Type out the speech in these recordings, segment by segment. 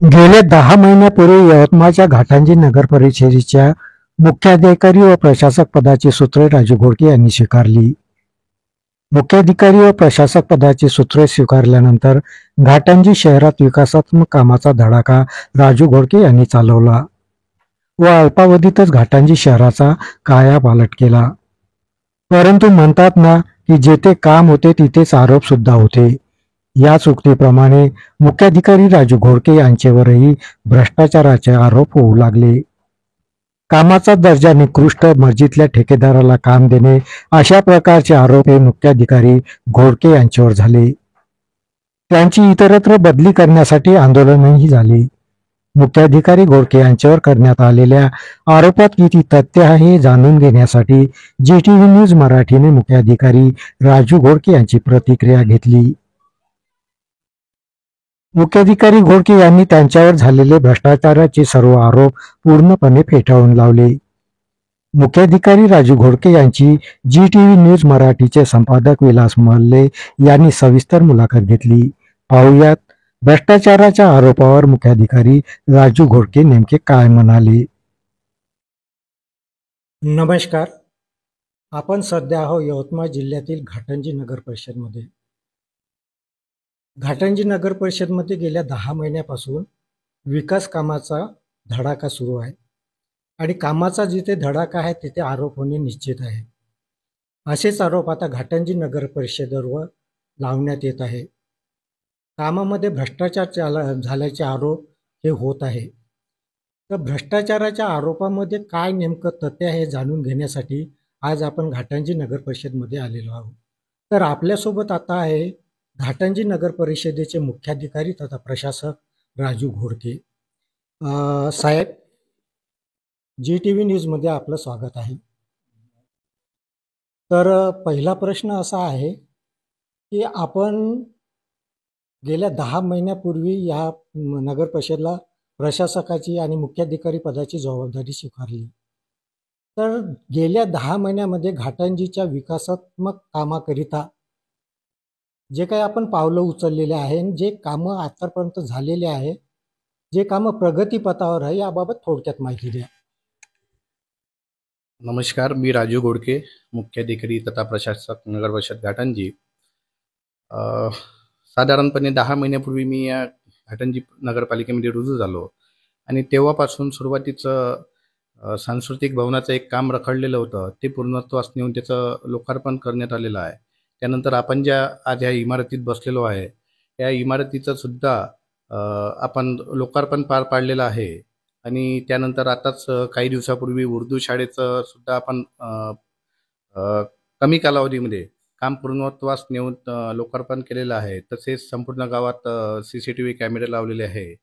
गेल्या 10 महिन्यापूर्वी यवतमाळच्या घाटंजी नगर परिषदेच्या मुख्याधिकारी व प्रशासक पदाची सूत्रे राजू घोडके यांनी स्वीकारली. मुख्याधिकारी व प्रशासक पदाची सूत्रे स्वीकारल्यानंतर घाटंजी शहरात विकासात्मक कामाचा धडाका राजू घोडके यांनी चालवला व अल्पावधीतच घाटंजी शहराचा कायापालट केला. परंतु म्हणतात ना की जेथे काम होते तिथेच आरोप सुद्धा होते. याच उक्तीप्रमाणे मुख्याधिकारी राजू घोडके यांच्यावरही भ्रष्टाचाराचे आरोप होऊ लागले. कामाचा दर्जा निकृष्ट, मर्जीतल्या ठेकेदाराला काम देणे अशा प्रकारचे आरोप हे मुख्याधिकारी घोडके यांच्यावर झाले. त्यांची इतरत्र बदली करण्यासाठी आंदोलनही झाले. मुख्याधिकारी घोडके यांच्यावर करण्यात आलेल्या आरोपात किती तथ्य आहे हे जाणून घेण्यासाठी जीटीव्ही न्यूज मराठीने मुख्याधिकारी राजू घोडके यांची प्रतिक्रिया घेतली. मुख्याधिकारी घोडके यांनी त्यांच्यावर झालेले भ्रष्टाचाराचे सर्व आरोप पूर्णपणे फेटाळून लावले. मुख्याधिकारी राजू घोडके यांची जीटीव्ही न्यूज मराठीचे संपादक विलास मल्ले यांनी सविस्तर मुलाखत घेतली. पाहुयात भ्रष्टाचाराच्या आरोपावर मुख्याधिकारी राजू घोडके नेमके काय म्हणाले. नमस्कार. आपण सध्या आहोत यवतमाळ जिल्ह्यातील घाटंजी नगर परिषदमध्ये. घाटंजी नगर परिषदमध्ये गेल्या 10 महिन्यापासून विकास कामाचा धडाका सुरू आहे आणि कामाचा जिथे धडाका आहे तिथे आरोप होणे निश्चित आहे. असेच आरोप आता घाटंजी नगर परिषदेवर लावण्यात येत आहे. कामामध्ये भ्रष्टाचार झाल्याचे आरोप हे होत आहे. तर भ्रष्टाचाराच्या आरोपामध्ये काय नेमकं तथ्य आहे हे जाणून घेण्यासाठी आज आपण घाटंजी नगर परिषदमध्ये आलेलो आहोत. तर आपल्यासोबत आता आहे घाटंजी नगर परिषदेचे मुख्याधिकारी तथा प्रशासक राजू घोडके. साहेब, जीटीव्ही न्यूजमध्ये आपलं स्वागत आहे. तर पहिला प्रश्न असा आहे की आपण गेल्या 10 महिन्यापूर्वी या नगर परिषदेला प्रशासकाची आणि मुख्याधिकारी पदाची जबाबदारी स्वीकारली. तर गेल्या 10 महिन्यामध्ये घाटंजीच्या विकासात्मक कामाकरिता जे काही आपण पावलं उचललेले आहे, जे कामं आतापर्यंत झालेले आहे, जे कामं प्रगतीपथावर आहे, याबाबत थोडक्यात माहिती द्या. नमस्कार, मी राजू घोडके, मुख्याधिकारी तथा प्रशासक नगर परिषद घाटंजी. साधारणपणे 10 महिन्यापूर्वी मी या घाटंजी नगरपालिकेमध्ये रुजू झालो आणि तेव्हापासून सुरुवातीचं सांस्कृतिक भवनाचं एक काम रखडलेलं होतं, ते पूर्णत्वास नेऊन त्याचं लोकार्पण करण्यात आलेलं आहे. त्यानंतर आपण ज्या आज ह्या इमारतीत बसलेलो आहे, या इमारतीचं सुद्धा आपण लोकार्पण पार पाडलेलं आहे. आणि त्यानंतर आताच काही दिवसापूर्वी उर्दू शाळेचं सुद्धा आपण कमी कालावधीमध्ये काम पूर्णत्वास नेऊन लोकार्पण केलेलं आहे. तसेच संपूर्ण गावात CCTV कॅमेरे लावलेले आहे.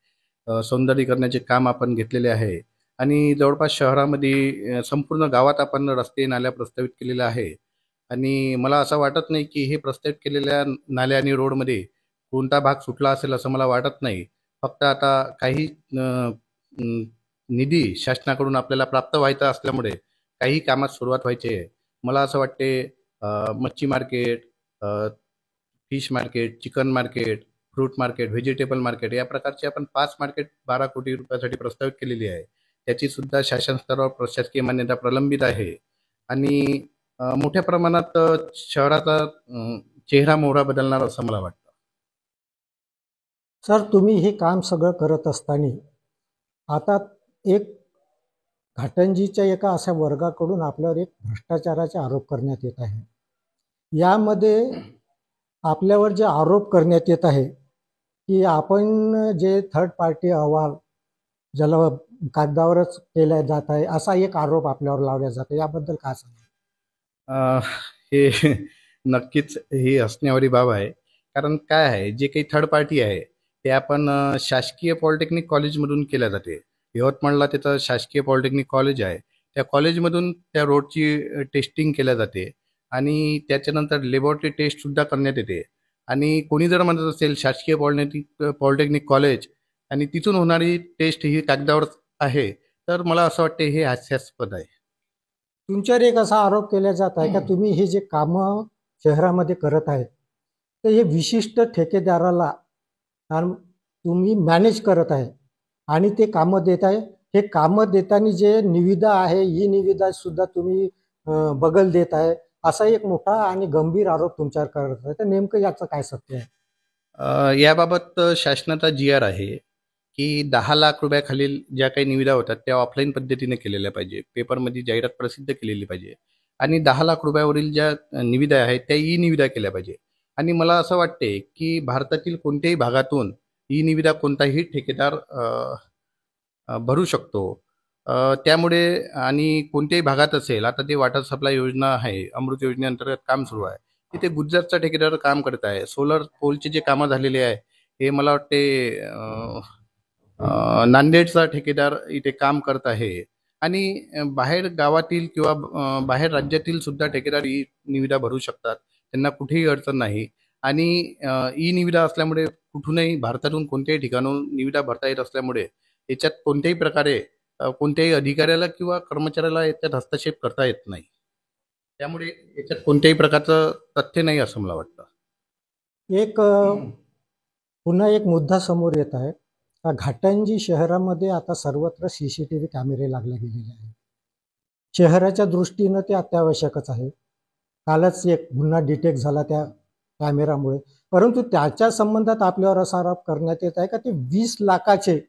सौंदर्यीकरणाचे काम आपण घेतलेले आहे आणि जवळपास शहरामध्ये संपूर्ण गावात आपण रस्ते नाल्या प्रस्तावित केलेल्या आहे. आणि मला असं वाटत नाही की हे प्रस्तावित केलेल्या नाल्या आणि रोडमध्ये कोणता भाग सुटला असेल असं मला वाटत नाही. फक्त आता काही निधी शासनाकडून आपल्याला प्राप्त व्हायचा असल्यामुळे काही कामात सुरुवात व्हायची आहे. मला असं वाटते मच्छी market, fish market, chicken market, fruit market, vegetable market या प्रकारचे आपण 5 मार्केट 12 कोटी रुपयासाठी प्रस्तावित केलेली आहे. त्याची सुद्धा शासन स्तरावर प्रशासकीय मान्यता प्रलंबित आहे आणि मोठ्या प्रमाणात शहराचा चेहरा मोहरा बदलणार असं मला वाटतं. सर, तुम्ही हे काम सगळं करत असताना आता एक घाटंजीच्या एका अशा वर्गाकडून आपल्यावर एक भ्रष्टाचाराचे आरोप करण्यात येत आहे. यामध्ये आपल्यावर जे आरोप करण्यात येत आहे की आपण जे थर्ड पार्टी अहवाल ज्याला कागदावरच केला जात आहे, असा एक आरोप आपल्यावर लावला जातो. याबद्दल काय सांगा? हे नक्कीच ही हसण्यावारी बाब आहे. कारण काय आहे, जे काही थर्ड पार्टी आहे ते आपण शासकीय पॉलिटेक्निक कॉलेजमधून केल्या जाते. यवतमाळला त्याचं शासकीय पॉलिटेक्निक कॉलेज आहे. त्या कॉलेजमधून त्या रोडची टेस्टिंग केल्या जाते आणि त्याच्यानंतर लॅबॉरेटरी टेस्टसुद्धा करण्यात येते. आणि कोणी जर म्हणत असेल शासकीय पॉलिटेक्निक कॉलेज आणि तिथून होणारी टेस्ट ही कागदावर आहे, तर मला असं वाटते हे हास्यास्पद आहे. तुमच्यावर एक असा आरोप केला जात आहे का तुम्ही हे जे कामं शहरामध्ये करत आहेत तर हे विशिष्ट ठेकेदाराला तुम्ही मॅनेज करत आहे आणि ते कामं देत आहे. हे कामं देताना जे निविदा आहे ही निविदा सुद्धा तुम्ही बगल देत आहे. असा एक मोठा आणि गंभीर आरोप तुमच्यावर करत आहे. तर नेमकं याचं काय सत्य आहे? याबाबत शासनाचा जी-आर आहे, की 10 लाख रुपयाखालील ज्या काही निविदा होतात त्या ऑफलाईन पद्धतीने केलेल्या पाहिजे. पेपरमध्ये जाहिरात प्रसिद्ध केलेली पाहिजे आणि 10 लाख रुपयावरील ज्या निविदा आहेत त्या ई-निविदा केल्या पाहिजे. आणि मला असं वाटते, की भारतातील कोणत्याही भागातून ई-निविदा कोणताही ठेकेदार भरू शकतो. त्यामुळे आणि कोणत्याही भागात असेल, आता ते वॉटर सप्लाय योजना आहे, अमृत योजनेअंतर्गत काम सुरू आहे. तिथे गुजरातचा ठेकेदार काम करत आहे. सोलर पोलचे जे कामं झालेले आहे, हे मला वाटते नांदेडचा ठेकेदार इथे काम करत आहे. आणि बाहेर गावातील किंवा बाहेर राज्यातील सुद्धा ठेकेदार ई निविदा भरू शकतात. त्यांना कुठेही अडचण नाही. आणि ई निविदा असल्यामुळे कुठूनही भारतातून कोणत्याही ठिकाणाहून निविदा भरता येत असल्यामुळे याच्यात कोणत्याही प्रकारे कोणत्याही अधिकाऱ्याला किंवा कर्मचाऱ्याला याच्यात हस्तक्षेप करता येत नाही. त्यामुळे याच्यात कोणत्याही प्रकारचं तथ्य नाही असं मला वाटतं. एक पुन्हा एक मुद्दा समोर येत आहे का घाटंजी शहरामध्ये आता सर्वत्र CCTV कॅमेरे लागले गेलेले आहेत. शहराच्या दृष्टीनं ते अत्यावश्यकच आहे. कालच एक गुन्हा डिटेक्ट झाला त्या कॅमेरामुळे. परंतु त्याच्या संबंधात आपल्यावर असा आरोप करण्यात येत आहे का ते 20 लाखाचे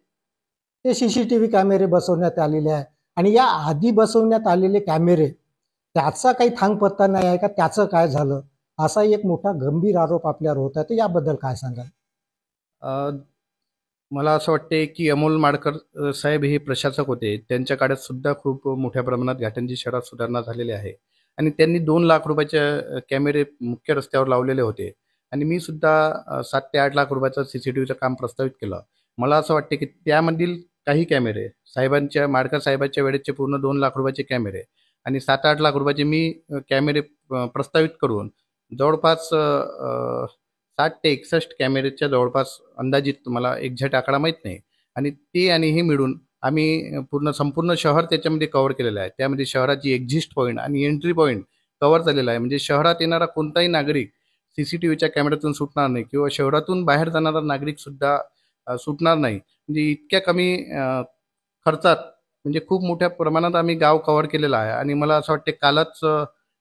ते CCTV कॅमेरे बसवण्यात आलेले आहे आणि या आधी बसवण्यात आलेले कॅमेरे त्याचा काही थांगपत्ता नाही आहे का त्याचं काय झालं असा एक मोठा गंभीर आरोप आपल्यावर होत आहे. तर याबद्दल काय सांगाल? अ, मला असं वाटते की अमोल माडकर साहेब हे प्रशासक होते. त्यांच्या काळात सुद्धा खूप मोठ्या प्रमाणात घाटंजी शहरात सुधारणा झालेली आहे आणि त्यांनी 2 लाख रुपयाचे कॅमेरे मुख्य रस्त्यावर लावलेले होते. आणि मी सुद्धा 7 ते 8 लाख रुपयाचं CCTVचं काम प्रस्तावित केलं. मला असं वाटते की त्यामधील काही कॅमेरे साहेबांच्या माडकर साहेबांच्या वेळेचे पूर्ण 2 लाख रुपयाचे कॅमेरे आणि 7-8 लाख रुपयाचे मी कॅमेरे प्रस्तावित करून जवळपास 60 ते 61 कॅमेरेच्या जवळपास अंदाजित मला एक्झॅक्ट आकडा माहीत नाही. आणि ते आणि हे मिळून आम्ही संपूर्ण शहर त्याच्यामध्ये कव्हर केलेलं आहे. त्यामध्ये शहराची एक्झिस्ट पॉईंट आणि एंट्री पॉईंट कव्हर झालेला आहे. म्हणजे शहरात येणारा कोणताही नागरिक CCTVच्या कॅमेऱ्यातून सुटणार नाही किंवा शहरातून बाहेर जाणारा नागरिक सुद्धा सुटणार नाही. म्हणजे इतक्या कमी खर्चात म्हणजे खूप मोठ्या प्रमाणात आम्ही गाव कव्हर केलेलं आहे. आणि मला असं वाटते कालच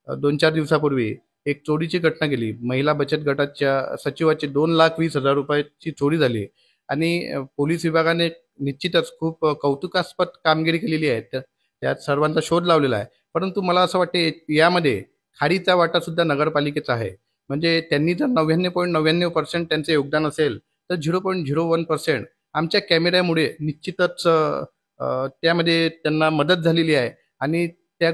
2-4 दिवसापूर्वी एक चोरीची घटना गेली. महिला बचत गटाच्या सचिवाची 2,20,000 रुपयाची चोरी झाली. आणि पोलीस विभागाने निश्चितच खूप कौतुकास्पद कामगिरी केलेली आहे. त्यात सर्वांचा शोध लावलेला आहे. परंतु मला असं वाटते यामध्ये खारीचा वाटा सुद्धा नगरपालिकेचा आहे. म्हणजे त्यांनी जर 99.99% त्यांचं योगदान असेल तर 0.01% आमच्या कॅमेऱ्यामुळे निश्चितच त्यामध्ये त्यांना मदत झालेली आहे. आणि त्या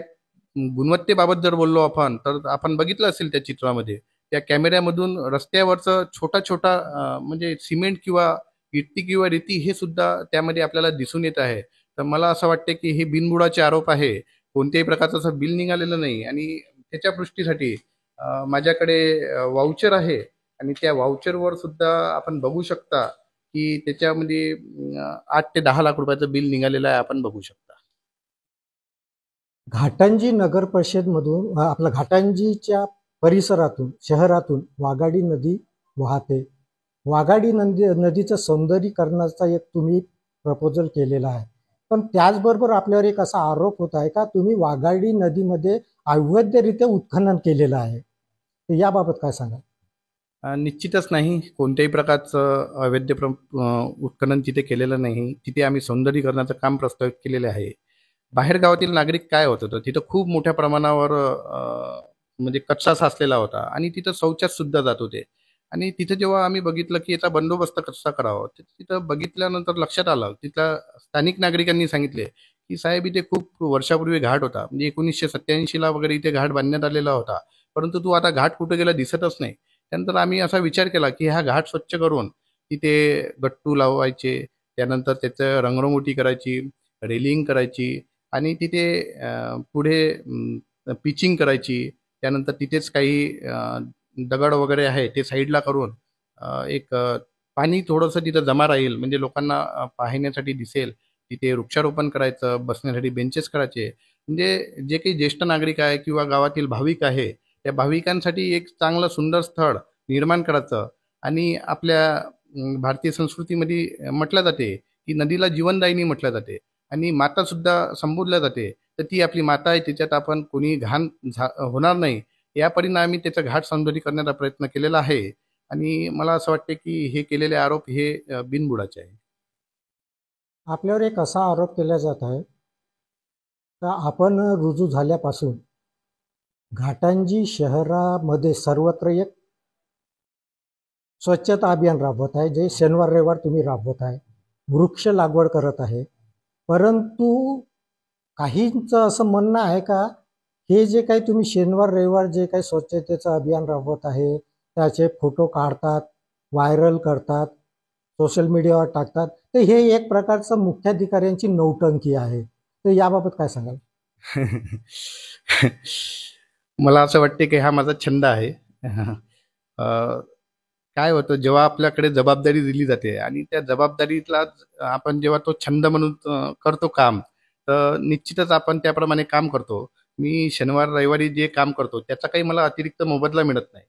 गुणवत्तेबाबत जर बोललो आपण तर आपण बघितलं असेल त्या चित्रामध्ये त्या कॅमेऱ्यामधून रस्त्यावरचं छोटा म्हणजे सिमेंट किंवा गिट्टी किंवा रेती हे सुद्धा त्यामध्ये आपल्याला दिसून येत आहे. तर मला असं वाटते की हे बिनबुडाचे आरोप आहे. कोणत्याही प्रकारचं असं बिल निघालेलं नाही. आणि त्याच्या पुष्टीसाठी माझ्याकडे वाउचर आहे आणि त्या वाउचरवर सुद्धा आपण बघू शकता की त्याच्यामध्ये 8 ते 10 लाख रुपयाचं बिल निघालेलं आहे. आपण बघू शकता. घाटंजी नगर परिषदमधून आपल्या घाटंजीच्या परिसरातून शहरातून वाघाडी नदी वाहते. वाघाडी नदीचं सौंदर्यीकरणाचा एक तुम्ही प्रपोजल केलेला आहे. पण त्याचबरोबर आपल्यावर एक असा आरोप होत आहे का तुम्ही वाघाडी नदीमध्ये अवैधरित्या उत्खनन केलेलं आहे. तर याबाबत काय सांगाल? निश्चितच नाही. कोणत्याही प्रकारचं उत्खनन तिथे केलेलं नाही. तिथे आम्ही सौंदर्यीकरणाचं काम प्रस्तावित केलेले आहे. बाहेर गावातील नागरिक काय होत होतं तिथं खूप मोठ्या प्रमाणावर म्हणजे कचरा साचलेला होता आणि तिथं शौचास सुद्धा जात होते. आणि तिथं जेव्हा आम्ही बघितलं की याचा बंदोबस्त कसा करावा तर तिथं बघितल्यानंतर लक्षात आलं. तिथल्या स्थानिक नागरिकांनी सांगितले की साहेब इथे खूप वर्षापूर्वी घाट होता. म्हणजे 1987ला वगैरे इथे घाट बांधण्यात आलेला होता. परंतु तू आता घाट कुठे गेला दिसतच नाही. त्यानंतर आम्ही असा विचार केला की हा घाट स्वच्छ करून तिथे गट्टू लावायचे, त्यानंतर त्याचं रंगरंगोटी करायची, रेलिंग करायची आणि तिथे पुढे पिचिंग करायची. त्यानंतर तिथेच काही दगड वगैरे आहे ते साईडला करून एक पाणी थोडंसं तिथं जमा राहील म्हणजे लोकांना पाहण्यासाठी दिसेल. तिथे वृक्षारोपण करायचं, बसण्यासाठी बेंचेस करायचे. म्हणजे जे काही ज्येष्ठ नागरिक आहे किंवा गावातील भाविक आहे, त्या भाविकांसाठी एक चांगलं सुंदर स्थळ निर्माण करायचं. आणि आपल्या भारतीय संस्कृतीमध्ये म्हटलं जाते की नदीला जीवनदायिनी म्हटलं जाते आणि माता सुद्धा संबोधल्या जाते. तर ती आपली माता आहे, तिच्यात आपण कोणी घाण होणार नाही या परीने आम्ही त्याचं घाट सौंदर्य करण्याचा प्रयत्न केलेला आहे. आणि मला असं वाटते की हे केलेले आरोप हे बिनबुडाचे आहे. आपल्यावर एक असा आरोप केला जात आहे का आपण रुजू झाल्यापासून घाटंजी शहरामध्ये सर्वत्र एक स्वच्छता अभियान राबवत आहे, जे शनिवार रविवार तुम्ही राबवत आहे, वृक्ष लागवड करत आहे. परंतु काहींचं असं म्हणणं आहे का, हे जे काही तुम्ही शनिवार रविवार जे काही स्वच्छतेचं अभियान राबवत आहे, त्याचे फोटो काढतात, व्हायरल करतात, सोशल मीडियावर टाकतात, तर हे एक प्रकारचं मुख्याधिकाऱ्यांची नौटंकी आहे. तर याबाबत काय सांगाल? मला असं वाटते की हा माझा छंद आहे. अ, काय होतं, जेव्हा आपल्याकडे जबाबदारी दिली जाते आणि त्या जबाबदारीला आपण जेव्हा तो छंद म्हणून करतो काम, तर निश्चितच आपण त्याप्रमाणे काम करतो. मी शनिवार रविवारी जे काम करतो त्याचा काही मला अतिरिक्त मोबदला मिळत नाही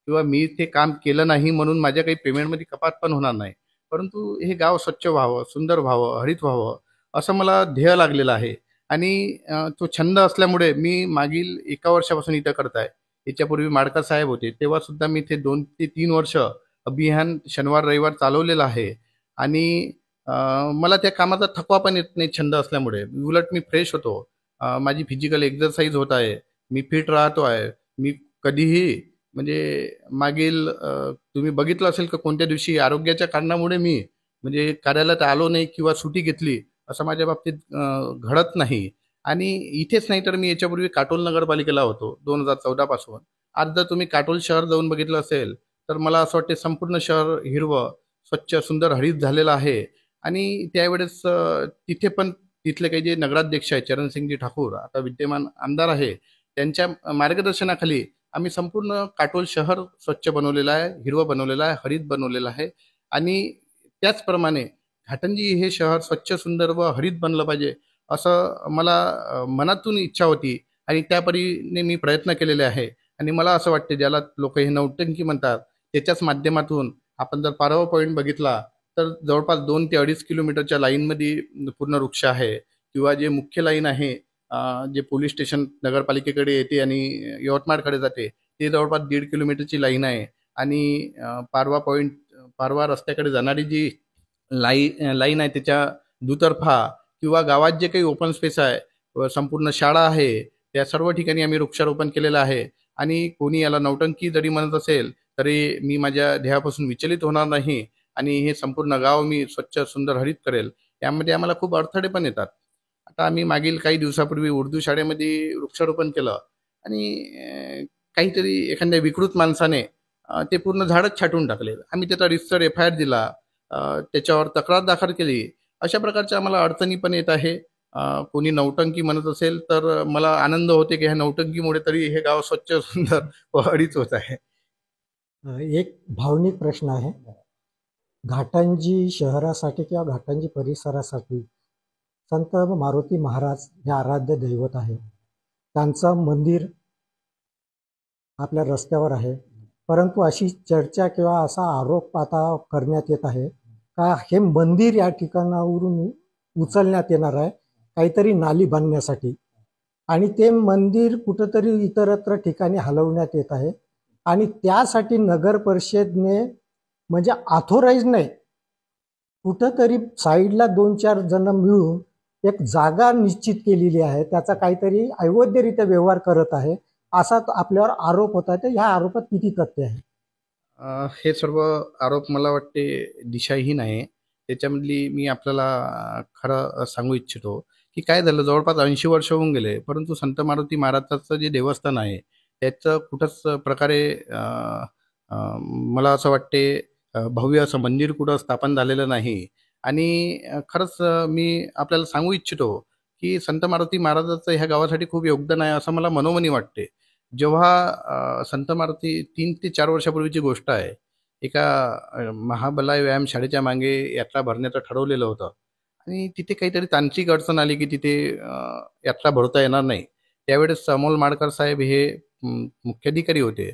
किंवा मी ते काम केलं नाही म्हणून माझ्या काही पेमेंटमध्ये कपात पण होणार नाही. परंतु हे गाव स्वच्छ व्हावं, सुंदर व्हावं, हरित व्हावं, असं मला ध्येय लागलेलं आहे. आणि तो छंद असल्यामुळे मी मागील 1 वर्षापासून इथं करत आहे. याच्यापूर्वी माडका साहेब होते, तेव्हा सुद्धा मी ते 2 ते 3 वर्ष अभियान शनिवार रविवार चालवलेलं आहे. आणि अ, मला त्या कामाचा थकवा पण येत नाही छंद असल्यामुळे. उलट मी फ्रेश होतो. माझी फिजिकल एक्सरसाइज होत आहे. मी फिट राहतो आहे. मी कधीही म्हणजे मागील तुम्ही बघितलं असेल की कोणत्या दिवशी आरोग्याच्या कारणामुळे मी म्हणजे कार्यालयात आलो नाही किंवा सुट्टी घेतली, असं माझ्या बाबतीत घडत नाही. आणि इथेच नाही तर मी याच्यापूर्वी काटोल नगरपालिकेला होतो 2014 पासून. आज जर तुम्ही काटोल शहर जाऊन बघितलं असेल, तर मला असं वाटते संपूर्ण शहर हिरवं, स्वच्छ, सुंदर, हरित झालेलं आहे. आणि त्यावेळेस तिथे पण तिथले काही जे नगराध्यक्ष आहेत चरणसिंगजी ठाकूर, आता विद्यमान आमदार आहे, त्यांच्या मार्गदर्शनाखाली आम्ही संपूर्ण काटोल शहर स्वच्छ बनवलेलं आहे, हिरवं बनवलेलं आहे, हरित बनवलेलं आहे. आणि त्याचप्रमाणे घाटंजी हे शहर स्वच्छ, सुंदर व हरित बनलं पाहिजे, असं मला मनातून इच्छा होती आणि त्या परीने मी प्रयत्न केलेले आहे. आणि मला असं वाटते, ज्याला लोक हे नौटंकी म्हणतात, त्याच्याच माध्यमातून आपण जर पारवा पॉईंट बघितला, तर जवळपास 2 ते 2.5 किलोमीटरच्या लाईनमध्ये पूर्ण वृक्ष आहे. किंवा जे मुख्य लाईन आहे, जे पोलीस स्टेशन नगरपालिकेकडे येते आणि यवतमाळकडे जाते, ते जवळपास 1.5 किलोमीटरची लाईन आहे. आणि पारवा पॉईंट, पारवा रस्त्याकडे जाणारी जी लाईन आहे, त्याच्या दुतर्फा किंवा गावात जे काही ओपन स्पेस आहे व संपूर्ण शाळा आहे, त्या सर्व ठिकाणी आम्ही वृक्षारोपण केलेलं आहे. आणि कोणी याला नौटंकी जरी म्हणत असेल, तरी मी माझ्या ध्येयापासून विचलित होणार नाही आणि हे संपूर्ण गाव मी स्वच्छ, सुंदर, हरित करेल. यामध्ये आम्हाला खूप अडथळे पण येतात. आता आम्ही मागील काही दिवसापूर्वी उर्दू शाळेमध्ये वृक्षारोपण केलं आणि काहीतरी एखाद्या विकृत माणसाने ते पूर्ण झाडच छाटून टाकले. आम्ही त्याचा रितसर FIR दिला, त्याच्यावर तक्रार दाखल केली. अशा प्रकारच्या आम्हाला अडचणी पण येत आहे. कोणी नौटंकी म्हणत असेल, तर मला आनंद होते की ह्या नौटंकीमुळे तरी हे गाव स्वच्छ, सुंदर व हरित होत आहे. एक भावनिक प्रश्न आहे. घाटंजी शहरासाठी किंवा घाटंजी परिसरासाठी संत मारुती महाराज हे आराध्य दैवत आहे. त्यांचं मंदिर आपल्या रस्त्यावर आहे. परंतु अशी चर्चा किंवा असा आरोप आता करण्यात येत आहे का हे मंदिर या ठिकाणावरून उचलण्यात येणार आहे काहीतरी नाली बांधण्यासाठी, आणि ते मंदिर कुठंतरी इतरत्र ठिकाणी हलवण्यात येत आहे. आणि त्यासाठी नगर परिषदने म्हणजे ऑथोराईज नाही, कुठंतरी साईडला 2-4 जण मिळून एक जागा निश्चित केलेली आहे, त्याचा काहीतरी अवैधरित्या व्यवहार करत आहे, असा आपल्यावर आरोप होता. तर ह्या आरोपात किती तथ्य आहे? हे सर्व आरोप मला वाटते दिशाहीन आहे. त्याच्यामधली मी आपल्याला खरं सांगू इच्छितो की काय झालं, जवळपास 80 वर्ष होऊन गेले, परंतु संत मारुती महाराजाचं जे देवस्थान आहे, त्याचं कुठंच प्रकारे अ, मला असं वाटते भव्य असं मंदिर कुठं स्थापन झालेलं नाही. आणि खरंच मी आपल्याला सांगू इच्छितो की संत मारुती महाराजाचं ह्या गावासाठी खूप योगदान आहे, असं मला मनोमनी वाटते. जेव्हा संत मारुती 3 ते 4 वर्षापूर्वीची गोष्ट आहे, एका महाबलाय व्यायाम शाळेच्या मागे यात्रा भरण्याचं ठरवलेलं होतं. आणि तिथे काहीतरी तांत्रिक अडचण आली की तिथे यात्रा भरवता येणार नाही. त्यावेळेस अमोल माडकर साहेब हे मुख्याधिकारी होते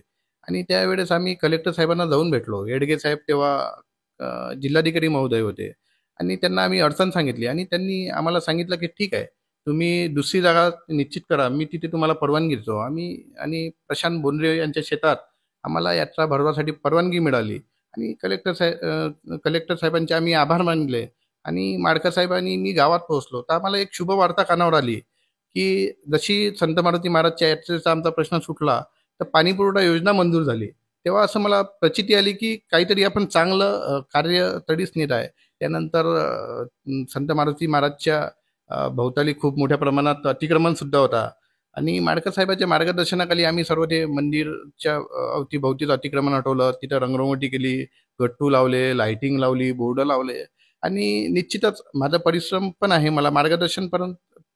आणि त्यावेळेस आम्ही कलेक्टर साहेबांना जाऊन भेटलो. येडगे साहेब तेव्हा जिल्हाधिकारी महोदय होते आणि त्यांना आम्ही अडचण सांगितली आणि त्यांनी आम्हाला सांगितलं की ठीक आहे, तुम्ही दुसरी जागा निश्चित करा, मी तिथे तुम्हाला परवानगी देतो. आम्ही आणि प्रशांत बोंद्रे यांच्या शेतात आम्हाला यात्रा भरवासाठी परवानगी मिळाली आणि कलेक्टर साहेबांचे आम्ही आभार मानले आणि माडकर साहेबांनी मी गावात पोहोचलो तर आम्हाला एक शुभ वार्ता कानावर आली की जशी संत मारुती महाराजच्या यात्रेचा आमचा प्रश्न सुटला तर पाणीपुरवठा योजना मंजूर झाली. तेव्हा असं मला प्रचिती आली की काहीतरी आपण चांगलं कार्य तडीस नेत आहे. त्यानंतर संत मारुती महाराजच्या भोवताली खूप मोठ्या प्रमाणात अतिक्रमण सुद्धा होता आणि माडकर साहेबांच्या मार्गदर्शनाखाली आम्ही सर्व ते मंदिरच्या अवतीभोवतीचं अतिक्रमण हटवलं, तिथं रंगरंगोटी केली, गट्टू लावले, लाइटिंग लावली, बोर्ड लावले आणि निश्चितच माझा परिश्रम पण आहे, मला मार्गदर्शन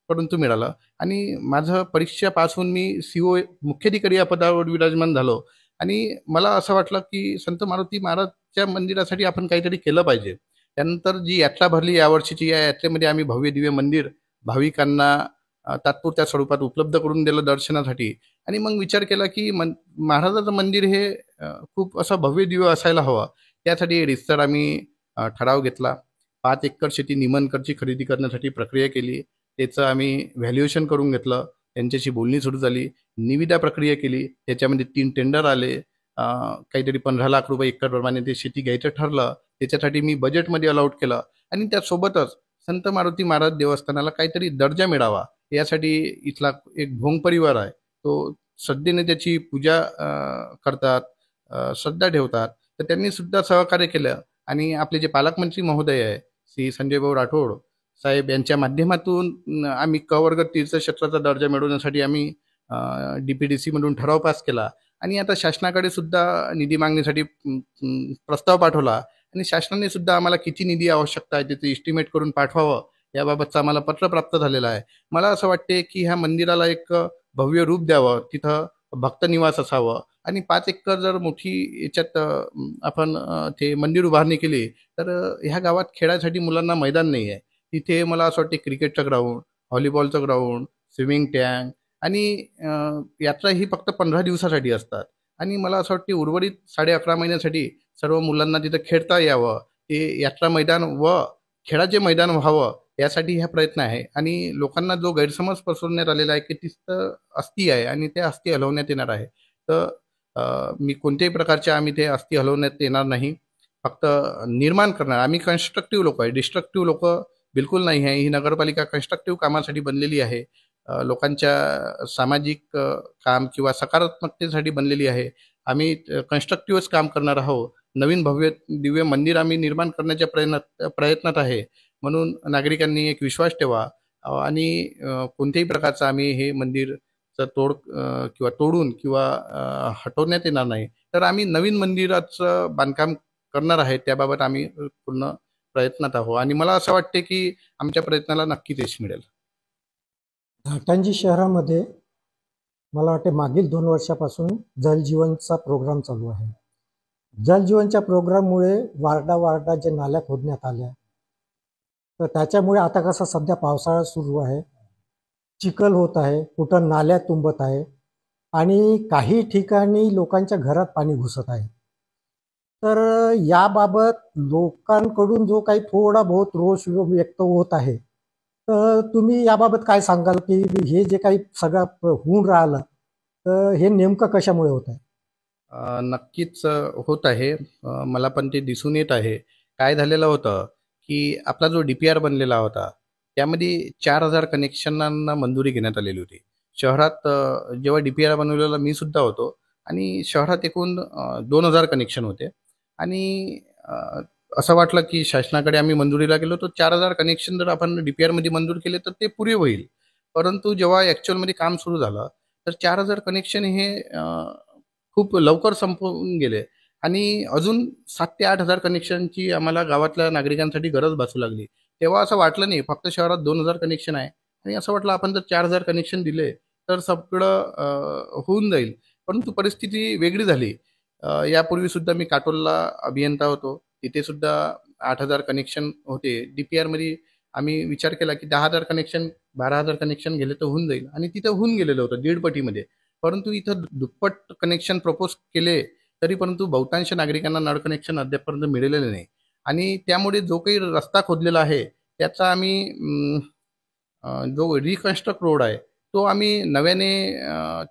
परंतु मिळालं आणि माझं परीक्षा पास होऊन मी सीओ मुख्याधिकारी या पदावर विराजमान झालो आणि मला असं वाटलं की संत मारुती महाराजच्या मंदिरासाठी आपण काहीतरी केलं पाहिजे. त्यानंतर जी यात्रा भरली यावर्षीची, या यात्रेमध्ये आम्ही भव्य दिव्य मंदिर भाविकांना तात्पुरत्या स्वरूपात उपलब्ध करून दिलं दर्शनासाठी आणि मग विचार केला की महाराजाचं मंदिर हे खूप असं भव्य दिव्य असायला हवं. त्यासाठी रितसर आम्ही ठराव घेतला. 5 एकर शेती निमनकरची खरेदी करण्यासाठी प्रक्रिया केली. त्याचं आम्ही व्हॅल्युएशन करून घेतलं. त्यांच्याशी बोलणी सुरू झाली. निविदा प्रक्रिया केली. त्याच्यामध्ये 3 टेंडर आले. काहीतरी 15 लाख रुपये एकरप्रमाणे ते शेती घ्यायचं ठरलं. त्याच्यासाठी मी बजेटमध्ये अलॉट केलं आणि त्यासोबतच संत मारुती महाराज देवस्थानाला काहीतरी दर्जा मिळावा यासाठी इथला एक भोंग परिवार आहे, तो श्रद्धेने त्याची पूजा करतात, श्रद्धा ठेवतात. तर त्यांनी सुद्धा सहकार्य केलं आणि आपले जे पालकमंत्री महोदय आहे श्री संजय भाऊ राठोड साहेब यांच्या माध्यमातून आम्ही क वर्ग तीर्थक्षेत्राचा दर्जा मिळवण्यासाठी आम्ही DPDC मधून ठराव पास केला आणि आता शासनाकडे सुद्धा निधी मागणीसाठी प्रस्ताव पाठवला आणि शासनाने सुद्धा आम्हाला किती निधी आवश्यकता आहे त्याचं इस्टिमेट करून पाठवावं याबाबतचं आम्हाला पत्र प्राप्त झालेलं आहे. मला असं वाटते की ह्या मंदिराला एक भव्य रूप द्यावं, तिथं भक्त निवास असावं आणि 5 एकर जर मोठी याच्यात आपण ते मंदिर उभारणी केली तर ह्या गावात खेळायसाठी मुलांना मैदान नाही आहे. तिथे मला असं वाटते क्रिकेटचं ग्राउंड, व्हॉलीबॉलचं ग्राउंड, स्विमिंग टँक आणि यात्रा ही फक्त 15 दिवसासाठी असतात आणि मला असं वाटते उर्वरित 11.5 महिन्यासाठी सर्व मुलांना तिथं खेळता यावं, ते यात्रा मैदान व खेळाचे मैदान व्हावं यासाठी हा प्रयत्न आहे आणि लोकांना जो गैरसमज पसरवण्यात आलेला आहे की तिथं अस्थी आहे आणि त्या अस्थी हलवण्यात येणार आहे. तर मी कोणत्याही प्रकारच्या आम्ही ते अस्थी हलवण्यात येणार नाही. फक्त निर्माण करणार. आम्ही कन्स्ट्रक्टिव्ह लोक आहे, डिस्ट्रक्टिव्ह लोक बिलकुल नाही आहे. ही नगरपालिका कन्स्ट्रक्टिव्ह कामासाठी बनलेली आहे. लोकांच्या सामाजिक काम किंवा सकारात्मकतेसाठी बनलेली आहे. आम्ही कन्स्ट्रक्टिव्हच काम करणार आहोत. नवीन भव्य दिव्य मंदिर आम्ही निर्माण करण्याच्या प्रयत्नात आहे. म्हणून नागरिकांनी एक विश्वास ठेवा आणि कोणत्याही प्रकारचं आम्ही हे मंदिरचं किंवा तोडून किंवा हटवण्यात येणार नाही. तर आम्ही नवीन मंदिराचं बांधकाम करणार आहे. त्याबाबत आम्ही पूर्ण प्रयत्नात आहोत आणि मला असं वाटते की आमच्या प्रयत्नाला नक्कीच यश मिळेल. घाटंजी शहरामध्ये मला वाटते मागील 2 वर्षापासून जलजीवनचा प्रोग्राम चालू आहे. जलजीवनच्या प्रोग्राममुळे वार्डा जे नाल्या खोदण्यात आल्या, तर त्याच्यामुळे आता कसं सध्या पावसाळा सुरू आहे, चिखल होत आहे, कुठं नाल्या तुंबत आहे आणि काही ठिकाणी लोकांच्या घरात पाणी घुसत आहे. तर याबाबत लोकांकडून जो काही थोडा बहुत रोष व्यक्त होत आहे, तर तुम्ही याबाबत काय सांगाल की हे जे काही सगळं होऊन राहिलं तर हे नेमकं कशामुळे होत आहे? नक्कीच होत आहे. मला पण ते दिसून येत आहे. काय झालेलं होतं की आपला जो DPR बनलेला होता त्यामध्ये 4,000 कनेक्शनांना मंजुरी घेण्यात आलेली होती. शहरात जेव्हा DPR बनवलेला मी सुद्धा होतो आणि शहरात एकूण 2,000 कनेक्शन होते आणि असं वाटलं की शासनाकडे आम्ही मंजुरीला गेलो तर 4,000 कनेक्शन जर आपण DPR मध्ये मंजूर केले तर ते पुरे होईल. परंतु जेव्हा ॲक्च्युअलमध्ये काम सुरू झालं तर 4,000 कनेक्शन हे खूप लवकर संपून गेले आणि अजून 7,000 ते 8,000 कनेक्शनची आम्हाला गावातल्या नागरिकांसाठी गरज भासू लागली. तेव्हा असं वाटलं नाही फक्त शहरात 2,000 कनेक्शन आहे आणि असं वाटलं आपण जर 4,000 कनेक्शन दिले तर सगळं होऊन जाईल. परंतु परिस्थिती वेगळी झाली. यापूर्वी सुद्धा मी काटोलला अभियंता होतो. तिथे सुद्धा 8,000 कनेक्शन होते. DPR मध्ये आम्ही विचार केला की 10,000 कनेक्शन 12,000 कनेक्शन गेले तर होऊन जाईल, आणि तिथं होऊन गेलेलं होतं दीड पटीमध्ये. परंतु इथं दुप्पट कनेक्शन प्रपोज केले तरी परंतु बहुतांश नागरिकांना नळ कनेक्शन अद्यापपर्यंत मिळालेलं नाही. आणि त्यामुळे जो काही रस्ता खोदलेला आहे त्याचा आम्ही जो रिकन्स्ट्रक्ट रोड आहे तो आम्ही नव्याने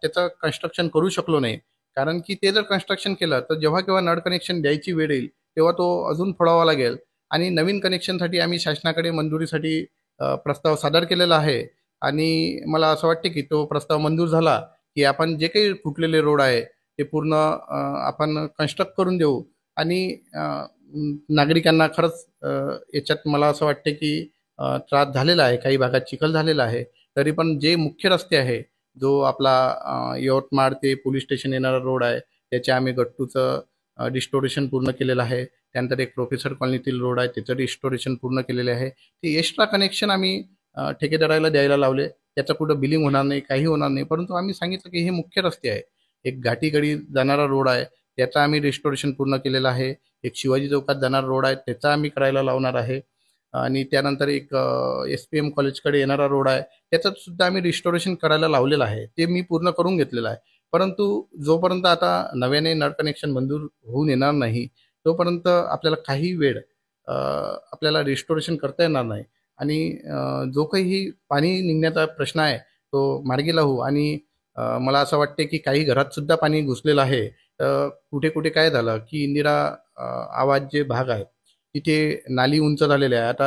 त्याचं कन्स्ट्रक्शन करू शकलो नाही. कारण की ते जर कन्स्ट्रक्शन केलं तर जेव्हा केव्हा नळ कनेक्शन द्यायची वेळ येईल तेव्हा तो अजून फोडावा लागेल. आणि नवीन कनेक्शनसाठी आम्ही शासनाकडे मंजुरीसाठी प्रस्ताव सादर केलेला आहे. आणि मला असं वाटते की तो प्रस्ताव मंजूर झाला की आपण जे काही फुटलेले रोड आहे ते पूर्ण आपण कन्स्ट्रक्ट करून देऊ. आणि नागरिकांना खरंच याच्यात मला असं वाटते की त्रास झालेला आहे, काही भागात चिखल झालेला आहे. तरी पण जे मुख्य रस्ते आहे, जो आपला यवतमाळ ते पोलीस स्टेशन येणारा रोड आहे त्याचे आम्ही गट्टूचं रिस्टोरेशन पूर्ण केलेलं आहे. त्यानंतर एक प्रोफेसर कॉलनीतील रोड आहे त्याचं रिस्टोरेशन पूर्ण केलेले आहे. ते एक्स्ट्रा कनेक्शन आम्ही ठेकेदाराला द्यायला लावले. त्याचं कुठं बिलिंग होणार नाही, काही होणार नाही. परंतु आम्ही सांगितलं की हे मुख्य रस्ते आहे, एक घाटीगडी जाणारा रोड आहे त्याचा आम्ही रिस्टोरेशन पूर्ण केलेलं आहे. एक शिवाजी चौकात जाणारा रोड आहे त्याचा आम्ही करायला लावणार आहे. आणि त्यानंतर एक SPM कॉलेजकडे येणारा रोड आहे त्याचं सुद्धा आम्ही रिस्टोरेशन करायला लावलेलं आहे. ते मी पूर्ण करून घेतलेलं आहे. परंतु जोपर्यंत आता नव्याने नळ कनेक्शन मंजूर होऊन येणार नाही तोपर्यंत आपल्याला काही वेळ आपल्याला रिस्टोरेशन करता येणार नाही. आणि जो काही पाणी निघण्याचा प्रश्न आहे तो मार्गी लावू. आणि मला असं वाटते की काही घरात सुद्धा पाणी घुसलेलं आहे. कुठे कुठे काय झालं की इंदिरा आवाज जे भाग आहे तिथे नाली उंच झालेली आहे. आता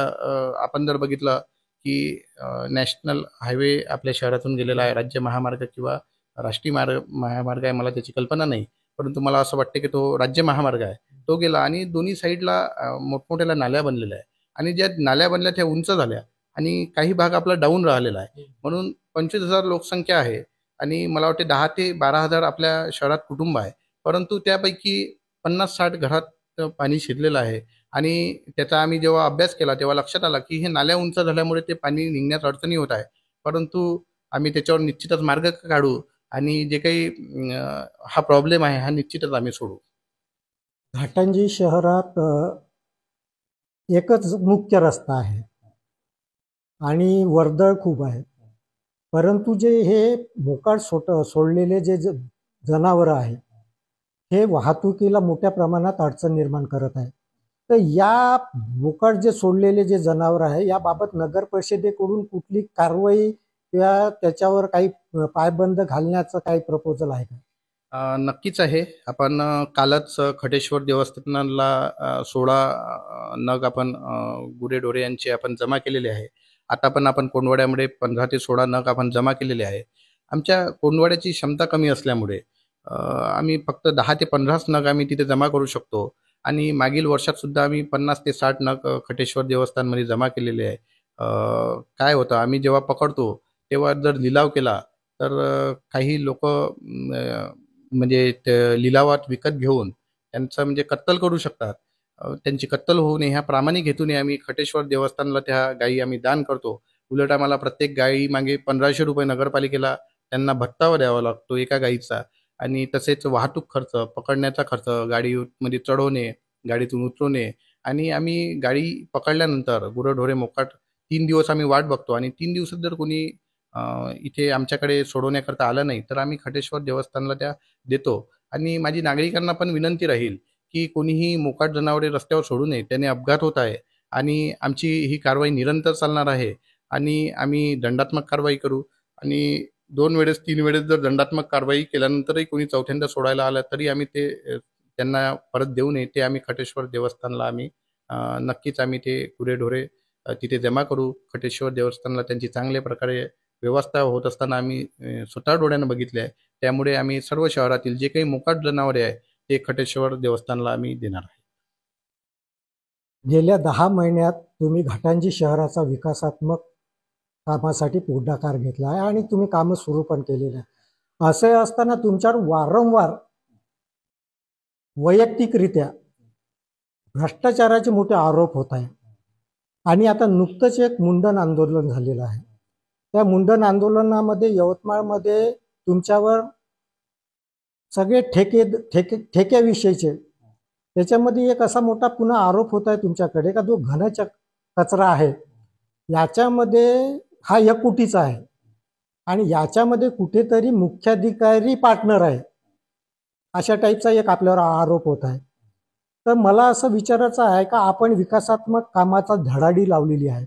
आपण जर बघितलं की नॅशनल हायवे आपल्या शहरातून गेलेला आहे, राज्य महामार्ग किंवा राष्ट्रीय महामार्ग आहे, मला त्याची कल्पना नाही. परंतु मला असं वाटतं की तो राज्य महामार्ग आहे. तो गेला आणि दोन्ही साईडला मोठमोठ्याला नाल्या बनलेल्या आहे. आणि ज्या नाल्या बनल्या त्या उंच झाल्या आणि काही भाग आपला डाऊन राहिलेला आहे. म्हणून 25,000 लोकसंख्या आहे आणि मला वाटते 10 ते 12,000 आपल्या शहरात कुटुंब आहे. परंतु त्यापैकी 50-60 घरात पाणी शिरलेलं आहे. आणि त्याचा आम्ही जेव्हा अभ्यास केला तेव्हा लक्षात आला की हे नाल्या उंच झाल्यामुळे ते पाणी निघण्यास अडचणी होत आहे. परंतु आम्ही त्याच्यावर निश्चितच मार्ग काढू आणि जे काही हा प्रॉब्लेम आहे हा निश्चितच आम्ही सोडू. घाटंजी शहरात एकच मुख्य रस्ता आहे आणि वर्दळ खूप आहे. परंतु जे हे मोकाट सोडलेले जे जनावरं आहे हे वाहतुकीला मोठ्या प्रमाणात अडचण निर्माण करत आहे. तर या मोकाट जे सोडलेले जे जनावर आहे याबाबत नगर परिषदेकडून कुठली कारवाई किंवा त्याच्यावर काही पायबंद घालण्याचं काही प्रपोजल आहे का? नक्कीच आहे. आपण कालच खटेश्वर देवस्थानाला 16 नग आपण गुरेढोरे यांचे आपण जमा केलेले आहे. आता पण आपण कोंडवाड्यामध्ये 15 ते 16 नग आपण जमा केलेले आहे. आमच्या कोंडवाड्याची क्षमता कमी असल्यामुळे आम्ही फक्त 10 ते 15च नग आम्ही तिथे जमा करू शकतो. आणि मागील वर्षात सुद्धा आम्ही 50 ते 60 नग खटेश्वर देवस्थानमध्ये जमा केलेले आहे. काय होतं, आम्ही जेव्हा पकडतो तेव्हा जर लिलाव केला तर काही लोक म्हणजे लिलावात विकत घेऊन त्यांचं म्हणजे कत्तल करू शकतात. त्यांची कत्तल होऊ नये ह्या प्रामाणिक हेतूने आम्ही खटेश्वर देवस्थानला त्या गायी आम्ही दान करतो. उलट आम्हाला प्रत्येक गायी मागे 1500 रुपये नगरपालिकेला त्यांना भत्ता द्यावा लागतो एका गायीचा. आणि तसेच वाहतूक खर्च, पकडण्याचा खर्च, गाडीमध्ये चढवणे, गाडीतून उतरवणे. आणि आम्ही गाडी पकडल्यानंतर गुरंढोरे मोकाट 3 दिवस आम्ही वाट बघतो. आणि 3 दिवसात जर कोणी इथे आमच्याकडे सोडवण्याकरता आलं नाही तर आम्ही खटेश्वर देवस्थानला त्या देतो. आणि माझी नागरिकांना पण विनंती राहील की कोणीही मोकाट जनावरे रस्त्यावर सोडू नये, त्याने अपघात होत आहे. आणि आमची ही कारवाई निरंतर चालणार आहे. आणि आम्ही दंडात्मक कारवाई करू. आणि 2 वेळेस 3 वेळेस जर दंडात्मक कारवाई केल्यानंतरही कोणी चौथ्यांदा सोडायला आलं तरी आम्ही ते त्यांना परत देऊ नये. ते आम्ही खटेश्वर देवस्थानला आम्ही नक्कीच आम्ही ते गुरेढोरे तिथे जमा करू. खटेश्वर देवस्थानला त्यांची चांगल्या प्रकारे व्यवस्था होत असताना आम्ही स्वतः डोळ्यानं बघितले आहे. त्यामुळे आम्ही सर्व शहरातील जे काही मोकाट जनावरे आहे ते खटेश्वर देवस्थानला आम्ही देणार आहे. गेल्या 10 महिन्यात तुम्ही घाटंजी शहराचा विकासात्मक कामासाठी पुढाकार घेतला आहे आणि तुम्ही कामं सुरू पण केलेली आहे. असे असताना तुमच्यावर वारंवार वैयक्तिकरित्या भ्रष्टाचाराचे मोठे आरोप होत आहे. आणि आता नुकतंच एक मुंडन आंदोलन झालेलं आहे. त्या मुंडन आंदोलनामध्ये यवतमाळमध्ये तुमच्यावर सगळे ठेक्याविषयीचे त्याच्यामध्ये एक असा मोठा पुन्हा आरोप होत आहे तुमच्याकडे का जो कचरा आहे याच्यामध्ये हा एककोटीचा आहे आणि याच्यामध्ये कुठेतरी मुख्याधिकारी पार्टनर आहे, अशा टाईपचा एक आपल्यावर आरोप होत आहे. तर मला असं विचारायचं आहे का आपण विकासात्मक कामाचा धडाडी लावलेली आहे,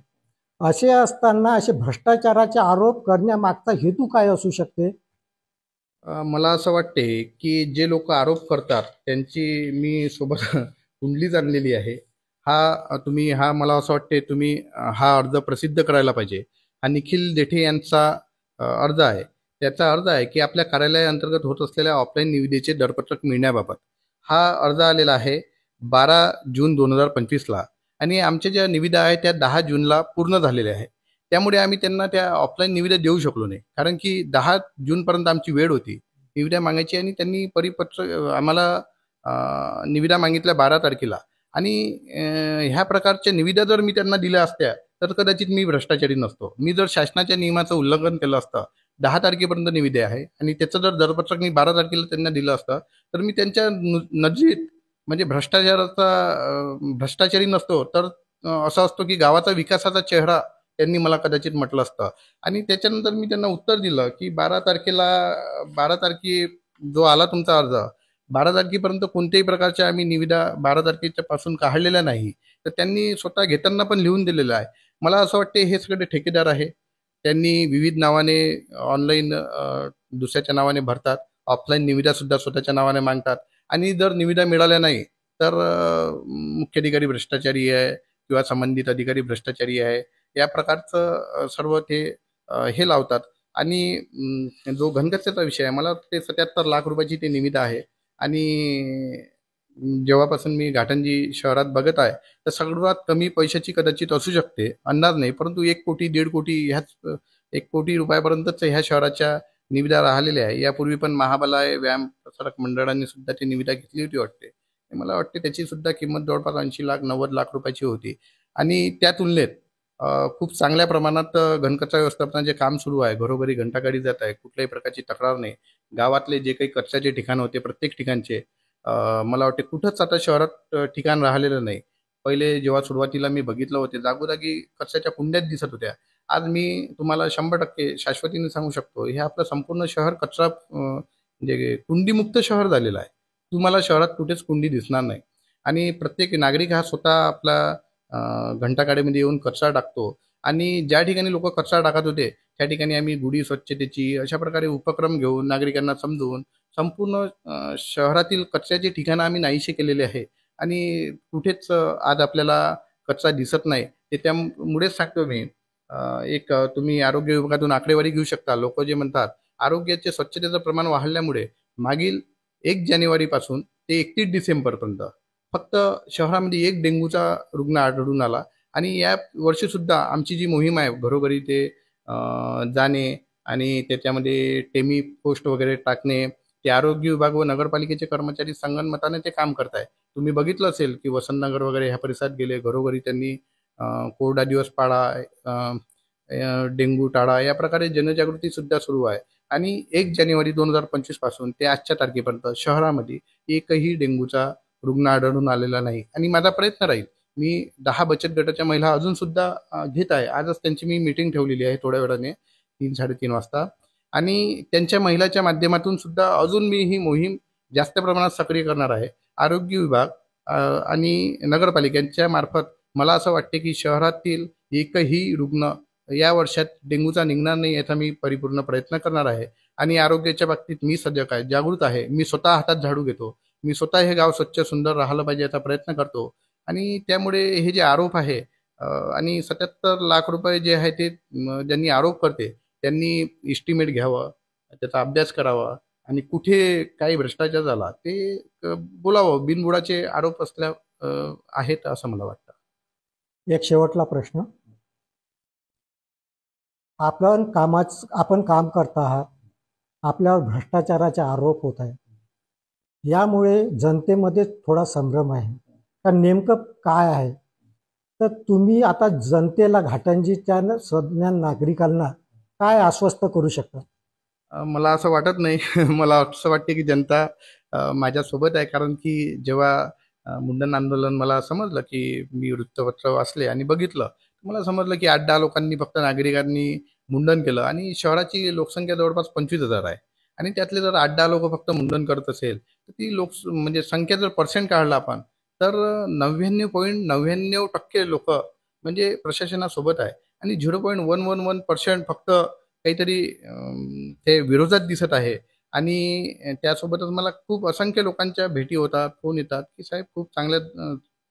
असे असताना असे भ्रष्टाचाराचे आरोप करण्यामागचा हेतू काय असू शकते? मला असं वाटते की जे लोक आरोप करतात त्यांची मी सोबत कुंडलीच आणलेली आहे. तुम्ही मला असं वाटते तुम्ही हा अर्ज प्रसिद्ध करायला पाहिजे. हा निखिल देठे यांचा अर्ज आहे. त्याचा अर्ज आहे की आपल्या कार्यालयाअंतर्गत होत असलेल्या ऑफलाईन निविदेचे दरपत्रक मिळण्याबाबत हा अर्ज आलेला आहे 12 जून 2025 ला. आणि आमच्या ज्या निविदा आहेत त्या 10 जूनला पूर्ण झालेल्या आहे. त्यामुळे आम्ही त्यांना त्या ऑफलाईन निविदा देऊ शकलो नाही, कारण की 10 जूनपर्यंत आमची वेळ होती निविदा मागायची. आणि त्यांनी परिपत्र आम्हाला निविदा मागितल्या 12 तारखेला. आणि ह्या प्रकारच्या निविदा जर मी त्यांना दिल्या असत्या तर कदाचित मी भ्रष्टाचारी नसतो. मी जर शासनाच्या नियमाचं उल्लंघन केलं असतं, 10 तारखेपर्यंत निविदा आहे आणि त्याचं जर दरपत्रक मी 12 तारखेला त्यांना दिलं असतं, तर मी त्यांच्या नजरेत म्हणजे भ्रष्टाचारी नसतो, तर असं असतो की गावाचा विकासाचा चेहरा त्यांनी मला कदाचित म्हटलं असतं. आणि त्याच्यानंतर मी त्यांना उत्तर दिलं की 12 तारखे जो आला तुमचा अर्ज, 12 तारखेपर्यंत कोणत्याही प्रकारच्या आम्ही निविदा 12 तारखेच्या पासून काढलेल्या नाही. तर त्यांनी स्वतः घेताना पण लिहून दिलेलं आहे. मला असं वाटते हे सगळे ठेकेदार आहे. त्यांनी विविध नावाने ऑनलाईन दुसऱ्याच्या नावाने भरतात, ऑफलाईन निविदा सुद्धा स्वतःच्या नावाने मागतात. आणि जर निविदा मिळाल्या नाही तर मुख्याधिकारी भ्रष्टाचारी आहे किंवा संबंधित अधिकारी भ्रष्टाचारी आहे, या प्रकारचं सर्व ते हे लावतात. आणि जो घनकचऱ्याचा विषय आहे, मला वाटते 77 लाख रुपयाची ते निविदा आहे. आणि जेव्हापासून मी घाटंजी शहरात बघत आहे तर सर्वात कमी पैशाची कदाचित असू शकते, अंदाज नाही, परंतु 1 कोटी 1.5 कोटी ह्याच 1 कोटी रुपयापर्यंतच ह्या शहराच्या निविदा राहिलेल्या आहे. यापूर्वी पण महाबलाय व्यायाम प्रसारक मंडळांनी सुद्धा ती निविदा घेतली होती वाटते. मला वाटते त्याची सुद्धा किंमत जवळपास 80 लाख 90 लाख रुपयाची होती. आणि त्या तुलनेत खूप चांगल्या प्रमाणात घनकचरा व्यवस्थापनाचे काम सुरू आहे. घरोघरी घंटागाडी जात आहे, कुठल्याही प्रकारची तक्रार नाही. गावातले जे काही कचऱ्याचे ठिकाण होते प्रत्येक ठिकाणचे मला वाटते कुठंच आता शहरात ठिकाण राहिलेलं नाही. पहिले जेव्हा सुरुवातीला मी बघितलं होते जागोजागी कचऱ्याच्या कुंड्याच दिसत होत्या. आज मी तुम्हाला 100% शाश्वतीने सांगू शकतो, हे आपलं संपूर्ण शहर कचरा म्हणजे कुंडीमुक्त शहर झालेलं आहे. तुम्हाला शहरात कुठेच कुंडी दिसणार नाही. आणि प्रत्येक नागरिक हा स्वतः आपला घंटागाडीमध्ये येऊन कचरा टाकतो. आणि ज्या ठिकाणी लोक कचरा टाकत होते त्या ठिकाणी आम्ही गुढी स्वच्छतेची अशा प्रकारे उपक्रम घेऊन नागरिकांना समजवून संपूर्ण शहरातील कचऱ्याचे ठिकाणं आम्ही नाहीसे केलेले आहे. आणि कुठेच आज आपल्याला कचरा दिसत नाही. ते त्यामुळेच सांगतो मी, तुम्ही आरोग्य विभागातून आकडेवारी घेऊ शकता. लोक जे म्हणतात आरोग्याचे स्वच्छतेचं प्रमाण वाढल्यामुळे मागील 1 जानेवारीपासून ते 31 डिसेंबरपर्यंत फक्त शहरामध्ये 1 डेंग्यूचा रुग्ण आढळून आला. आणि या वर्षी सुद्धा आमची जी मोहीम आहे घरोघरी ते जाणे आणि त्याच्यामध्ये टेमी पोस्ट वगैरे टाकणे, ते आरोग्य विभाग व नगरपालिकेचे कर्मचारी संगनमताने ते काम करत आहे. तुम्ही बघितलं असेल की वसंतनगर वगैरे ह्या परिसरात गेले, घरोघरी त्यांनी कोरडा दिवस पाळा, डेंग्यू टाळा, या प्रकारे जनजागृती सुद्धा सुरू आहे. आणि 1 जानेवारी 2025 पासून ते आजच्या तारखेपर्यंत शहरामध्ये एकही डेंग्यूचा रुग्ण आढळून आलेला नाही. आणि माझा प्रयत्न राहील, मी 10 बचत गटाच्या महिला अजून सुद्धा घेत आहे. आजच त्यांची मी मीटिंग ठेवलेली आहे थोड्या वेळाने 3-3:30 वाजता. आणि त्यांच्या महिलाच्या माध्यमातून सुद्धा अजून मी ही मोहीम जास्त प्रमाणात सक्रिय करणार आहे. आरोग्य विभाग आणि नगरपालिकांच्या मार्फत मला असं वाटते की शहरातील एकही रुग्ण या वर्षात डेंग्यूचा निघणार नाही याचा मी परिपूर्ण प्रयत्न करणार आहे. आणि आरोग्याच्या बाबतीत मी सजग आहे, जागृत आहे. मी स्वतः हातात झाडू घेतो. मी स्वतः हे गाव स्वच्छ सुंदर राहिलं पाहिजे याचा प्रयत्न करतो. आणि त्यामुळे हे जे आरोप आहे आणि 77 लाख रुपये जे आहे ते ज्यांनी आरोप करते त्यांनी इस्टिमेट घ्यावं, त्याचा अभ्यास करावा आणि कुठे काही भ्रष्टाचार झाला ते बोलावं. बिनबुडाचे आरोप आहेत असं मला वाटतं. एक शेवटला प्रश्न, आपण काम करत आहात, आपल्यावर भ्रष्टाचाराचे आरोप होत आहे, यामुळे जनतेमध्ये थोडा संभ्रम आहे का नेमकं काय आहे? तर तुम्ही आता जनतेला घाटंजीच्या सज्ञ नागरिकांना काय आश्वस्त करू शकता? मला असं वाटत नाही. मला असं वाटते की जनता माझ्यासोबत आहे. कारण की जेव्हा मुंडन आंदोलन मला समजलं की मी वृत्तपत्र वाचले आणि बघितलं, मला समजलं की 8-10 लोकांनी फक्त नागरिकांनी मुंडन केलं आणि शहराची लोकसंख्या जवळपास 25,000 आहे आणि त्यातले जर 8-10 लोक फक्त मुंडन करत असेल, तर ती म्हणजे संख्या जर पर्सेंट काढला आपण, तर 99.99% लोकं म्हणजे प्रशासनासोबत आहे आणि 0.111% फक्त काहीतरी ते विरोधात दिसत आहे. आणि त्यासोबतच मला खूप असंख्य लोकांच्या भेटी होतात, फोन येतात, की साहेब खूप चांगल्या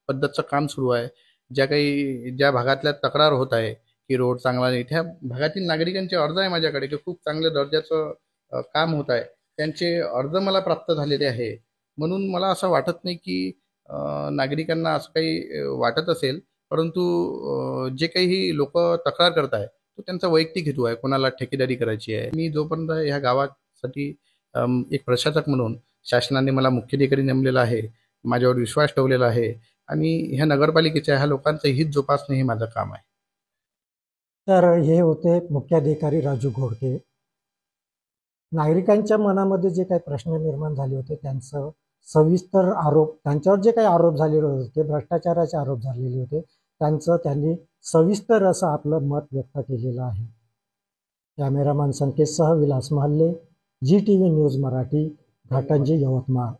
पद्धतचं काम सुरू आहे. ज्या भागातल्या तक्रार होत आहे, की रोड चांगला नाही, त्या भागातील नागरिकांचे अर्ज आहे माझ्याकडे, की खूप चांगल्या दर्जाचं काम होत आहे. त्यांचे अर्ज मला प्राप्त झालेले आहे. म्हणून मला असं वाटत नाही, की नागरिकांना असं काही वाटत असेल. परंतु जे काही लोकं तक्रार करत आहे, तो त्यांचा वैयक्तिक हेतू आहे. कोणाला ठेकेदारी करायची आहे. मी जोपर्यंत ह्या गावासाठी एक प्रशासक म्हणून शासनाने मला मुख्याधिकारी नेमलेला आहे. माझ्यावर विश्वास ठेवलेला आहे आणि ह्या नगरपालिकेच्या ह्या लोकांचं हित जोपासणं हे माझं काम आहे. तर हे होते मुख्याधिकारी राजू घोडके. नागरिकांच्या मनामध्ये जे काही प्रश्न निर्माण झाले होते त्यांचं सविस्तर आरोप, त्यांच्यावर जे काही आरोप झालेले होते, भ्रष्टाचाराचे आरोप झालेले होते, त्यांचं त्यांनी सविस्तर असं आपलं मत व्यक्त केलेलं आहे. कॅमेरामॅन संकेतसह विलास महाल्ले, GTV न्यूज मराठी, घाटंजी, यवतमाळ.